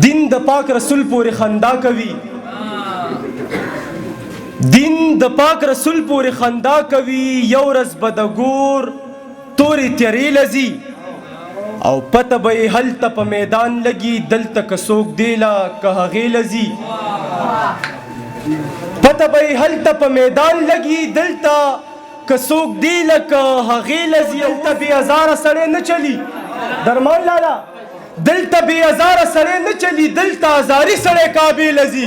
دین د پاک رسول پورې خندا کوي، دین د پاک رسول پورې خندا کوي. یو ورځ به د ګور تورې تیارې لځي او پته به یې هلته په میدان لګي، دلته که څوک دی لا که هغې لځي. پته به یې هلته په میدان لګي، دلته که څوک دی لا که هغې لځي. دلته بې ازاره سړی نه چلی درمان لالا، دلته بې ازاره سړی نه چلی، دلته ازاري سړی کعبې لځي.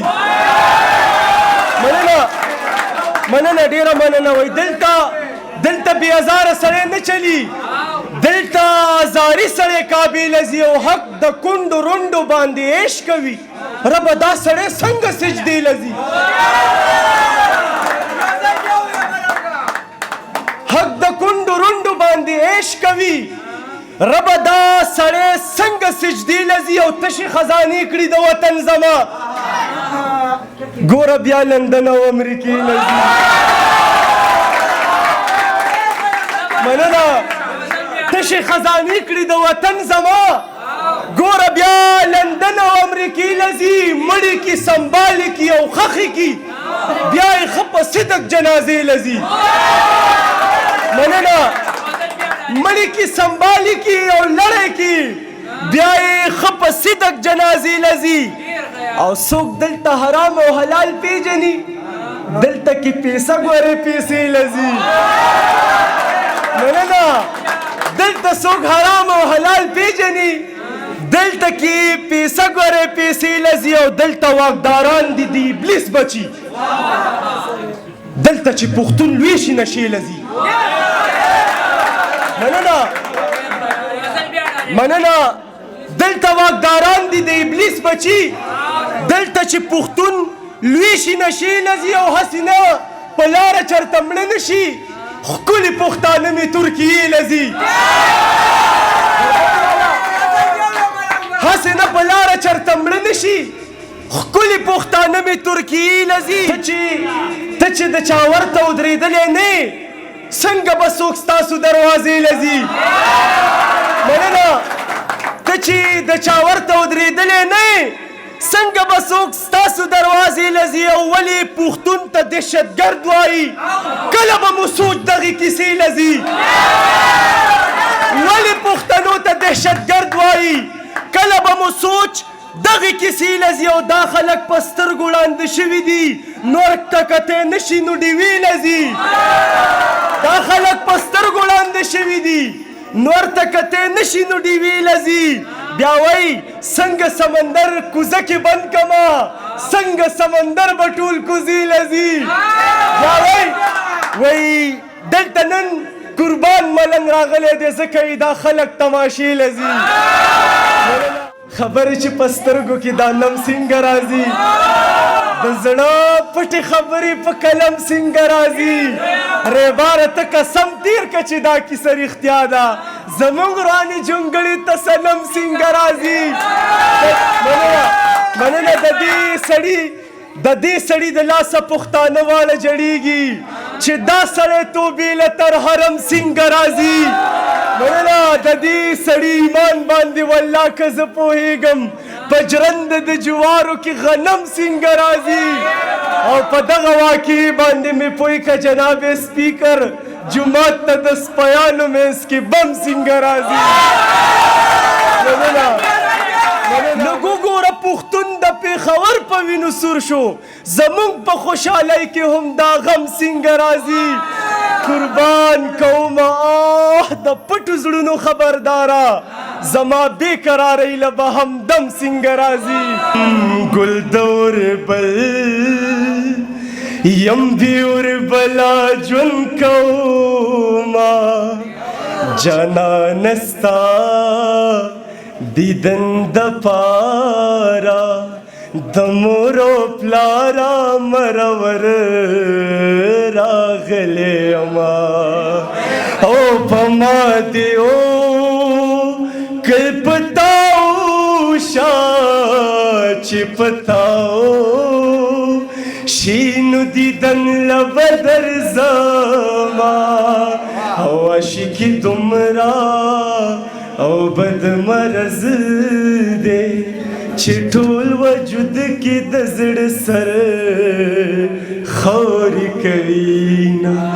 مننه ډېره مننه. وایي دلته بې ازاره سړی نه چلی، دلته ازاري سړی کعبې لځي او حق د کونډو رونډو باندې عیش کوي. ربه دا سړی څنګه سجدې لځي؟ حق د کونډو رونډو باندې عیش کوي، ربه دا سړی څنګه سجدې لځي او تشې خزانې کړي د وطن زما. ګوره بیا لندن او امریکې لځي. مننه. تشې خزانې کړي د وطن زما، ګوره بیا لندن او امریکې لځي. مړي کې سنبالې کې او خښې کې بیا یې ښه په صدق جنازې لځي. مننه. مړی کی سنبالی کی او لړی کی بیا یې ښه په صدق جنازې لځي. او څوک دلته حرام او حلال پیژني، دلته کې پیسه ګورې پیسې لځي. مننه. دلته څوک حرام او حلال پیژني، دلته کې پیسه ګورې پیسې لځي. او دلته واکداران دي د ابلیس بچي، دلته چې پښتون لوی شي نشې لځي. مننه. دلته واکداران دي د ابلیس بچي، دلته چې پښتون لوی شي نشې لځي. او هسې نه په لاره چرته مړه نه شي، ښکلي پښتانه مې ترکیې لځي. هسې نه په لاره چرته مړه نه شي، ښکلي پښتانه مې ترکیې لځي. ته چې د چا ورته ودرېدلی نه یې، څنګه به څوک ستاسو دروازې لځي؟ مننه. ته چې د چا ورته ودرېدلی نه یې، څنګه به څوک ستاسو دروازې لځي؟ او ولې پښتون ته دهشتګرد وایي؟ کله به مو سوچ دغې کیسې لځي؟ ولې پښتنو ته دهشتګرد وایي؟ کله به مو سوچ دغې کیسې لځي؟ او دا خلک په سترګو ړانده شوي دي، نور که کتی نه شي نو ډیوې لځي. دا خلک په سترګو ړانده شوي دي، نور ته کتی نه شي نو ډیوې لځي. بیا وایي څنګه سمندر کوزه کې بند کما، څنګه سمندر به ټول کوزې لځي. بیا وایي دلته نن قربان ملنګ راغلی دی، ځکه یې دا خلک تماشې لځي. خبرې چې په سترګو کې دا نم څنګه راځي، د زړه پټې خبرې په قلم څنګه راځي. ریباره ته قسم تیر که چې دا کیسه رښتیا ده، زموږ رانې جونګړې ته صنم څنګه راځي. مننه. د دې سړي د لاسه پښتانه واړه جړېږي چې دا سړی توبې له تر حرم څنګه راځي. مننه. د دې سړي ایمان باندې والله که زه پوهېږم، په جرنده د جوارو کې غنم څنګه راځي. او په دغه واقعې باندې مې پوه که جناب سپیکر، جومات ته د سپیانو منځ کې بم څنګه راځي. لږ وګوره پښتون د پېښور په وینو سور شو، زموږ په خوشحالۍ کې هم دا غم څنګه راځي. قربان کومه د پټو زړونو خبرداره، زما بې قرارۍ له به همدم څنګه راځي. ګل د اوربل یم بې اوربله ژوند کومه، جانانه ستا دیدن دپاره د مور او پلاره مرور راغلی یمه. او په ما دې کل پتاو شا چې پتاو شینو دیدن لبدر زما. او عاشقي دومره او بد مرض دی چې ټول وجود کې د زړه سر خوري کوي نه